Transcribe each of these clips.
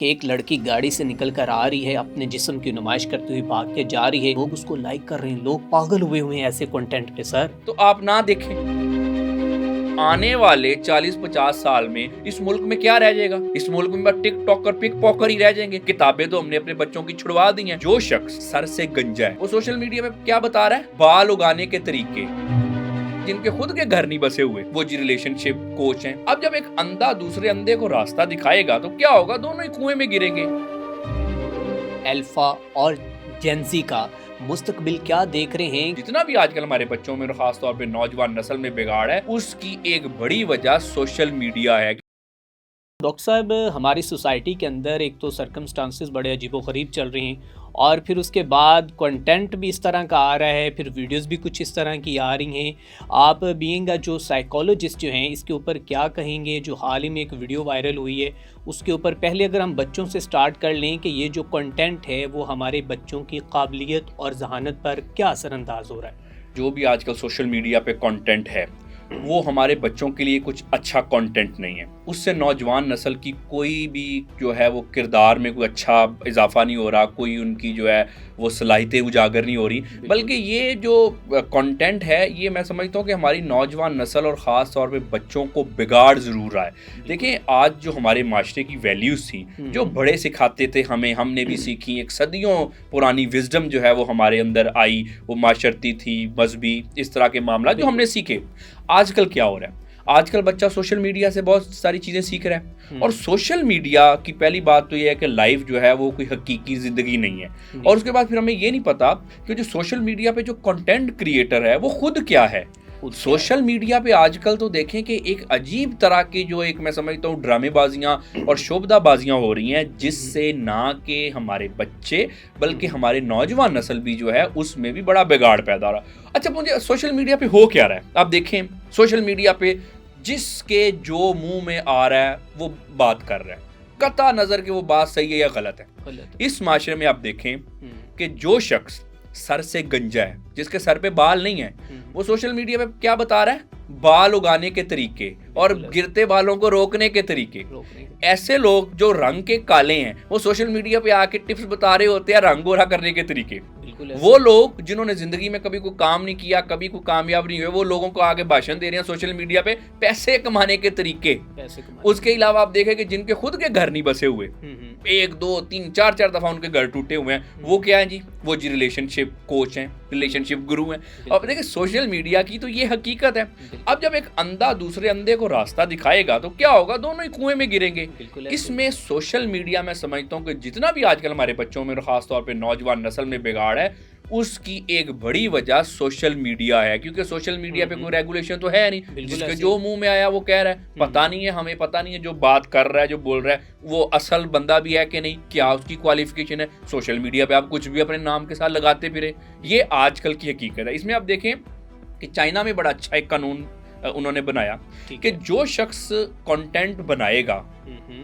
कि एक लड़की गाड़ी से निकल कर आ रही है, अपने जिस्म की नुमाइश करते हुए भाग के जा रही है, लोग उसको लाइक कर रहे हैं, लोग पागल हुए हुए हैं ऐसे कंटेंट पे सर। तो आप ना देखें। आने वाले 40-50 साल में इस मुल्क में क्या रह जाएगा? इस मुल्क में बस टिकटॉकर पिक पॉकर ही रह जाएंगे। किताबें तो हमने अपने बच्चों की छुड़वा दी हैं। जो शख्स सर से गंजा है वो सोशल मीडिया में क्या बता रहा है? बाल उगाने के तरीके, जिनके खुद के घर नहीं बसे हुए, वो जी रिलेशनशिप कोच हैं। अब जब एक अंधा दूसरे अंधे को रास्ता दिखाएगा तो क्या होगा? दोनों ही कुएं में गिरेंगे। अल्फा और जेंजी का मुस्तकबिल क्या देख रहे हैं? जितना भी आजकल हमारे बच्चों में और खास तौर पे नौजवान नस्ल में बिगाड़ है, उसकी एक बड़ी वजह सोशल मीडिया है। डॉक्टर साहब, हमारी सोसाइटी के अंदर एक तो सर्कमस्टांसेस बड़े अजीबोगरीब चल रही हैं और फिर उसके बाद कंटेंट भी इस तरह का आ रहा है, फिर वीडियोस भी कुछ इस तरह की आ रही हैं। आप बीइंग जो साइकोलॉजिस्ट जो हैं, इसके ऊपर क्या कहेंगे? जो हाल ही में एक वीडियो वायरल हुई है उसके ऊपर पहले अगर हम बच्चों से स्टार्ट कर लें कि ये जो कंटेंट है वो हमारे बच्चों की काबिलियत और जहानत पर क्या असरअंदाज हो रहा है? जो भी आजकल सोशल मीडिया पे कंटेंट है वो हमारे बच्चों के लिए कुछ अच्छा कंटेंट नहीं है। उससे नौजवान नस्ल की कोई भी जो है वो किरदार में कोई अच्छा इजाफा नहीं हो रहा, कोई उनकी जो है वो सलाहियतें उजागर नहीं हो रही, बल्कि ये जो कंटेंट है ये मैं समझता हूँ कि हमारी नौजवान नस्ल और ख़ास तौर पे बच्चों को बिगाड़ ज़रूर रहा है। देखिए, आज जो हमारे माशरे की वैल्यूज़ थी, जो बड़े सिखाते थे हमें, हमने भी सीखी, एक सदियों पुरानी विजडम जो है वो हमारे अंदर आई, वो माशरती थी, मजहबी, इस तरह के मामला जो हमने सीखे। आजकल क्या हो रहा है? आजकल बच्चा सोशल मीडिया से बहुत सारी चीज़ें सीख रहा है और सोशल मीडिया की पहली बात तो ये है कि लाइफ जो है वो कोई हकीकी ज़िंदगी नहीं है। और उसके बाद फिर हमें ये नहीं पता कि जो सोशल मीडिया पे जो कंटेंट क्रिएटर है वो खुद क्या है। सोशल मीडिया पे आजकल तो देखें कि एक अजीब तरह की जो एक मैं समझता हूँ ड्रामेबाजियाँ और शोबदाबाजियाँ हो रही हैं, जिससे ना कि हमारे बच्चे बल्कि हमारे नौजवान नस्ल भी जो है उसमें भी बड़ा बिगाड़ पैदा हो रहा है। अच्छा, मुझे सोशल मीडिया पे हो क्या रहा है? आप देखें, सोशल मीडिया पे जिसके जो मुंह में आ रहा है वो बात कर रहा है, कता नजर कि वो बात सही है या गलत है। इस माशरे में आप देखें कि जो शख्स सर से गंजा है, जिसके सर पे बाल नहीं है, वो सोशल मीडिया पे क्या बता रहा है? बाल उगाने के तरीके और गिरते बालों को रोकने के तरीके। ऐसे लोग जो रंग के काले हैं वो सोशल मीडिया पे आके टिप्स बता रहे होते हैं रंग गोरा करने के तरीके। वो लोग जिन्होंने जिंदगी में कभी कोई काम नहीं किया, कभी कोई कामयाब नहीं हुए, वो लोगों को आगे भाषण दे रहे हैं सोशल मीडिया पे पैसे कमाने के तरीके। उसके अलावा आप देखें कि जिनके खुद के घर नहीं बसे हुए, 1 2 3 4 दफा उनके घर टूटे हुए हैं, वो क्या है जी? वो जी रिलेशनशिप कोच हैं, रिलेशनशिप गुरु हैं। अब देखिए, सोशल मीडिया की तो ये हकीकत है। अब जब एक अंधा दूसरे अंधे को रास्ता दिखाएगा तो क्या होगा? दोनों ही कुएं में गिरेंगे। इसमें सोशल मीडिया मैं समझता हूँ कि जितना भी आजकल हमारे बच्चों में और खास तौर पे नौजवान नस्ल में बिगाड़ है, उसकी एक बड़ी वजह सोशल मीडिया है। क्योंकि सोशल मीडिया पे कोई रेगुलेशन तो है नहीं, जिसके जो मुंह में आया वो कह रहा है। पता नहीं है, हमें पता नहीं है जो बात कर रहा है, जो बोल रहा है, वो असल बंदा भी है कि नहीं, क्या उसकी क्वालिफिकेशन है। सोशल मीडिया पे आप कुछ भी अपने नाम के साथ लगाते फिरे, ये आजकल की हकीकत है। इसमें आप देखें कि चाइना में बड़ा अच्छा एक कानून उन्होंने बनाया कि जो शख्स कंटेंट बनाएगा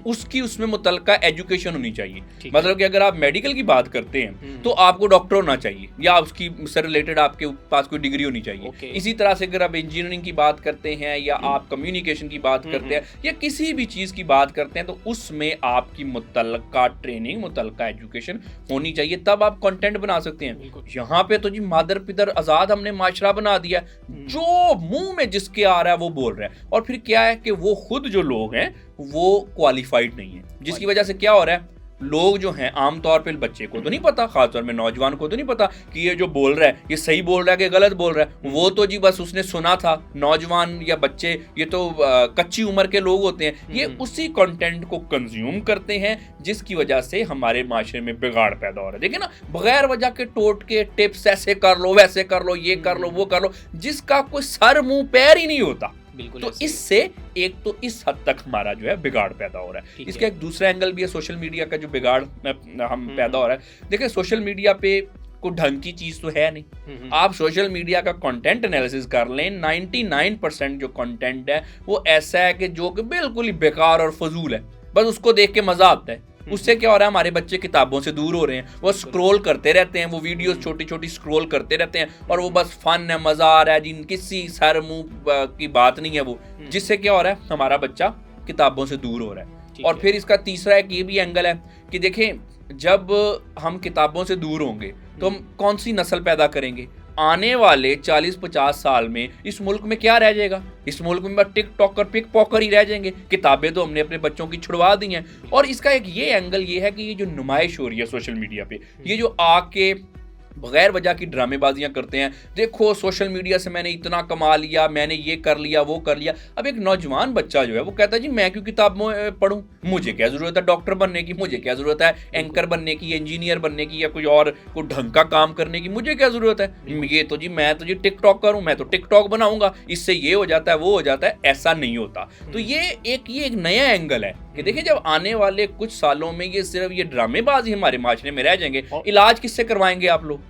उसकी उसमें मुतलका एजुकेशन होनी चाहिए। मतलब कि अगर आप मेडिकल की बात करते हैं तो आपको डॉक्टर होना चाहिए या उसकी से रिलेटेड आपके पास कोई डिग्री होनी चाहिए। इसी तरह से अगर आप इंजीनियरिंग की बात करते हैं या आप कम्युनिकेशन की बात करते हैं या किसी भी चीज़ की बात करते हैं तो उसमें आपकी मुतलका ट्रेनिंग, मुतलका एजुकेशन होनी चाहिए, तब आप कंटेंट बना सकते हैं। यहाँ पे तो जी मादर पिदर आज़ाद हमने माशरा बना दिया, जो मुंह में जिसके आ रहा है वो बोल रहा है। और फिर क्या है कि वो खुद जो लोग हैं वो क्वालिफाइड नहीं है, जिसकी वजह से क्या हो रहा है? लोग जो हैं आमतौर पे, बच्चे को तो नहीं पता, खासतौर में नौजवान को तो नहीं पता कि ये जो बोल रहा है ये सही बोल रहा है कि गलत बोल रहा है। वो तो जी बस उसने सुना था। नौजवान या बच्चे ये तो कच्ची उम्र के लोग होते हैं, ये उसी कंटेंट को कंज्यूम करते हैं, जिसकी वजह से हमारे माशरे में बिगाड़ पैदा हो रहा है। देखिए ना, बगैर वजह के टोटके टिप्स, ऐसे कर लो, वैसे कर लो, ये कर लो, वो कर लो, जिसका कोई सर मुंह पैर ही नहीं होता। तो इससे एक तो इस हद तक हमारा जो है बिगाड़ पैदा हो रहा है। इसका एक दूसरा एंगल भी है सोशल मीडिया का जो बिगाड़ हम पैदा हो रहा है। देखिए, सोशल मीडिया पे कोई ढंग की चीज तो है नहीं। आप सोशल मीडिया का कंटेंट एनालिसिस कर लें, 99% जो कंटेंट है वो ऐसा है कि जो कि बिल्कुल ही बेकार और फजूल है, बस उसको देख के मजा आता है। उससे क्या हो रहा है? हमारे बच्चे किताबों से दूर हो रहे हैं, वो स्क्रॉल करते रहते हैं, वो वीडियोस छोटी छोटी स्क्रॉल करते रहते हैं और वो बस फन है, मजा आ रहा है, जिन किसी सर मुंह की बात नहीं है वो, जिससे क्या हो रहा है? हमारा बच्चा किताबों से दूर हो रहा है। ठीक और है। फिर इसका तीसरा एक ये भी एंगल है कि देखें, जब हम किताबों से दूर होंगे तो हम कौन सी नस्ल पैदा करेंगे? आने वाले 40-50 साल में इस मुल्क में क्या रह जाएगा? इस मुल्क में बस टिकटॉकर पिक पॉकर ही रह जाएंगे। किताबें तो हमने अपने बच्चों की छुड़वा दी हैं। और इसका एक ये एंगल ये है कि ये जो नुमाइश हो रही है सोशल मीडिया पे, ये जो आके बगैर वजह की ड्रामेबाजियां करते हैं, देखो सोशल मीडिया से मैंने इतना कमा लिया, मैंने ये कर लिया, वो कर लिया। अब एक नौजवान बच्चा जो है वो कहता है जी मैं क्यों किताबें पढूं, मुझे क्या ज़रूरत है डॉक्टर बनने की, मुझे क्या ज़रूरत है एंकर बनने की, इंजीनियर बनने की, या कोई और कोई ढंग का काम करने की, मुझे क्या ज़रूरत है? ये तो जी मैं तो जी टिकटॉक करूँ, मैं तो टिकटॉक बनाऊंगा, इससे ये हो जाता है वो हो जाता है। ऐसा नहीं होता। तो ये एक नया एंगल है कि देखिए जब आने वाले कुछ सालों में ये सिर्फ ये ड्रामेबाजी हमारे माशरे में रह जाएंगे, इलाज किससे करवाएंगे आप लोग?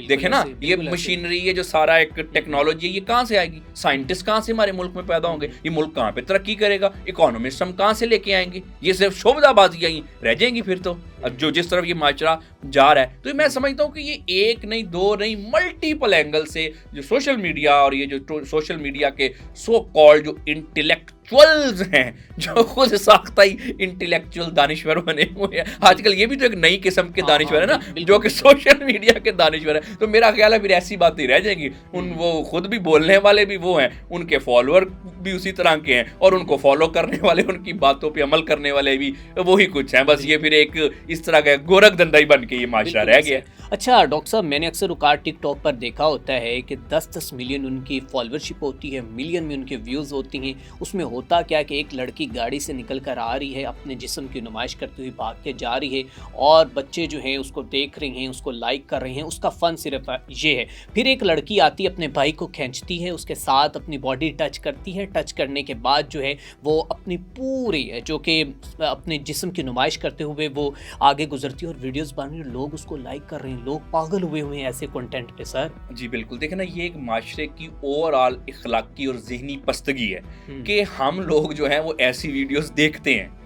देखे ना, ये मशीनरी, ये जो सारा एक टेक्नोलॉजी है, ये कहाँ से आएगी? साइंटिस्ट कहाँ से हमारे मुल्क में पैदा होंगे? ये मुल्क कहाँ पे तरक्की करेगा? इकोनॉमिस्ट हम कहाँ से लेके आएंगे? ये सिर्फ शोबदाबाजियां ही रह जाएंगी फिर तो। अब जो जिस तरफ ये माजरा जा रहा है, तो मैं समझता हूँ कि ये एक नहीं, दो नहीं, मल्टीपल एंगल से जो सोशल मीडिया और ये जो सोशल मीडिया के सो कॉल्ड जो इंटेलेक्चुअल्स हैं, जो खुद साख्ता ही इंटेलेक्चुअल दानिश्वर बने हुए हैं। आजकल ये भी तो एक नई किस्म के दानिश्वर है ना, जो कि सोशल मीडिया के दानिश्वर है। तो मेरा ख्याल है फिर ऐसी बातें रह जाएंगी। वो खुद भी बोलने वाले भी वो हैं, उनके फॉलोअर भी उसी तरह के हैं, और उनको फॉलो करने वाले, उनकी बातों पे अमल करने वाले भी वही कुछ हैं। बस ये फिर एक इस तरह का गोरख धंधा ही बन के ये माशरा रह गया। अच्छा डॉक्टर साहब, मैंने अक्सर औकात टिकटॉक पर देखा होता है कि 10-10 मिलियन उनकी फॉलोअरशिप होती है, मिलियन में उनके व्यूज़ होती हैं। उसमें होता क्या कि एक लड़की गाड़ी से निकल कर आ रही है, अपने जिस्म की नुमाइश करती हुई भाग के जा रही है, और बच्चे जो हैं उसको देख रहे हैं, उसको लाइक कर रहे हैं, उसका फ़न सिर्फ ये है। फिर एक लड़की आती है, अपने भाई को खींचती है, उसके साथ अपनी बॉडी टच करती है, टच करने के बाद जो है वो अपनी पूरी जो कि अपने जिस्म की नुमाइश करते हुए वो आगे गुजरती है और वीडियोस बन रही है, लोग उसको लाइक कर रहे हैं, लोग पागल हुए हैं ऐसे कंटेंट पे। सर जी बिल्कुल, देखे ना, ये एक माशरे की ओवरऑल इखलाकी और जहनी पस्तगी है कि हम लोग जो हैं वो ऐसी वीडियोस देखते हैं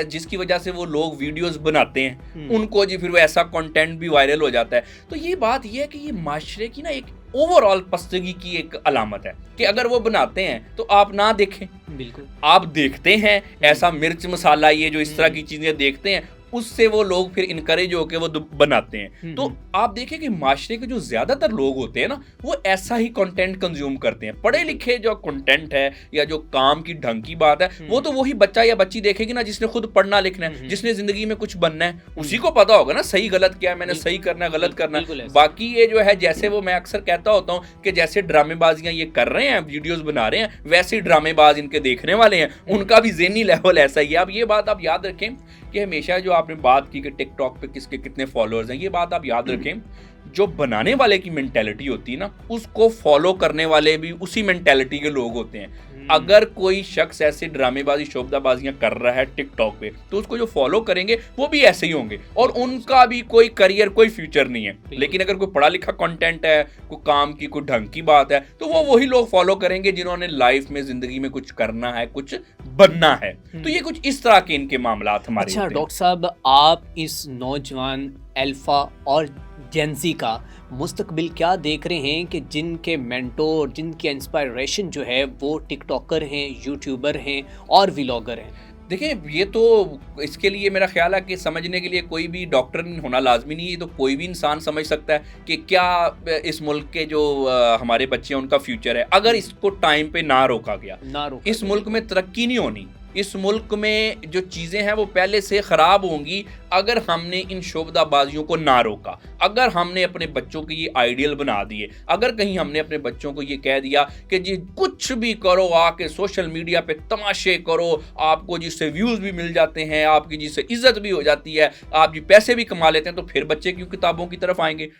जिसकी वजह से वो लोग वीडियोस बनाते हैं, उनको जी फिर वो ऐसा कंटेंट भी वायरल हो जाता है। तो ये बात ये है कि ये माशरे की ना एक ओवरऑल पस्तगी की एक अलामत है कि अगर वो बनाते हैं तो आप ना देखें। बिल्कुल, आप देखते हैं ऐसा मिर्च मसाला, ये जो इस तरह की चीजें देखते हैं, उससे वो लोग फिर इनकरेज होकर वो बनाते हैं। तो आप देखें कि माशरे के जो ज्यादातर लोग होते हैं ना, वो ऐसा ही कंटेंट कंज्यूम करते हैं। पढ़े लिखे जो कंटेंट है या जो काम की ढंग की बात है, वो तो वही बच्चा या बच्ची देखेगी ना जिसने खुद पढ़ना लिखना है, जिसने जिंदगी में कुछ बनना है, उसी को पता होगा ना सही गलत क्या है, मैंने सही करना है गलत करना है। बाकी ये जो है, जैसे वो मैं अक्सर कहता होता हूँ कि जैसे ड्रामेबाजियां ये कर रहे हैं, वीडियोस बना रहे हैं, वैसे ही ड्रामेबाज इनके देखने वाले हैं, उनका भी ज़हनी लेवल ऐसा ही है। अब ये बात आप याद रखें कि हमेशा जो आपने बात की कि टिकटॉक पे किसके कितने फॉलोअर्स हैं, ये बात आप याद रखें, जो बनाने वाले की मेंटेलिटी होती है ना, उसको फॉलो करने वाले भी उसी मेंटेलिटी के लोग होते हैं। अगर कोई शख्स ऐसे ड्रामेबाजी शोबदाबाजियां कर रहा है टिकटॉक पे, तो उसको जो फॉलो करेंगे वो भी ऐसे ही होंगे, और उनका भी कोई करियर, कोई फ्यूचर नहीं है। लेकिन अगर कोई पढ़ा लिखा कंटेंट है, कोई काम की कोई ढंग की बात है, तो वो वही लोग फॉलो करेंगे जिन्होंने लाइफ में, जिंदगी में कुछ करना है, कुछ बनना है। तो ये कुछ इस तरह के इनके मामलात हमारे। अच्छा डॉक्टर साहब, आप इस नौजवान अल्फा और जेंजी का मुस्तकबिल क्या देख रहे हैं कि जिनके मेंटोर, जिनकी इंस्पायरेशन जो है वो टिकटॉकर हैं, यूट्यूबर हैं और व्लॉगर हैं? देखिए, ये तो इसके लिए मेरा ख्याल है कि समझने के लिए कोई भी डॉक्टर होना लाजमी नहीं है। तो कोई भी इंसान समझ सकता है कि क्या इस मुल्क के जो हमारे बच्चे हैं उनका फ्यूचर है। अगर इसको टाइम पे ना रोका गया, इस मुल्क में तरक्की नहीं होनी। इस मुल्क में जो चीज़ें हैं वो पहले से ख़राब होंगी अगर हमने इन शोबदाबाजियों को ना रोका। अगर हमने अपने बच्चों को ये आइडियल बना दिए, अगर कहीं हमने अपने बच्चों को ये कह दिया कि जी कुछ भी करो, आके सोशल मीडिया पे तमाशे करो, आपको जिससे व्यूज़ भी मिल जाते हैं, आपकी जिससे इज्जत भी हो जाती है, आप जी पैसे भी कमा लेते हैं, तो फिर बच्चे क्यों किताबों की तरफ आएंगे?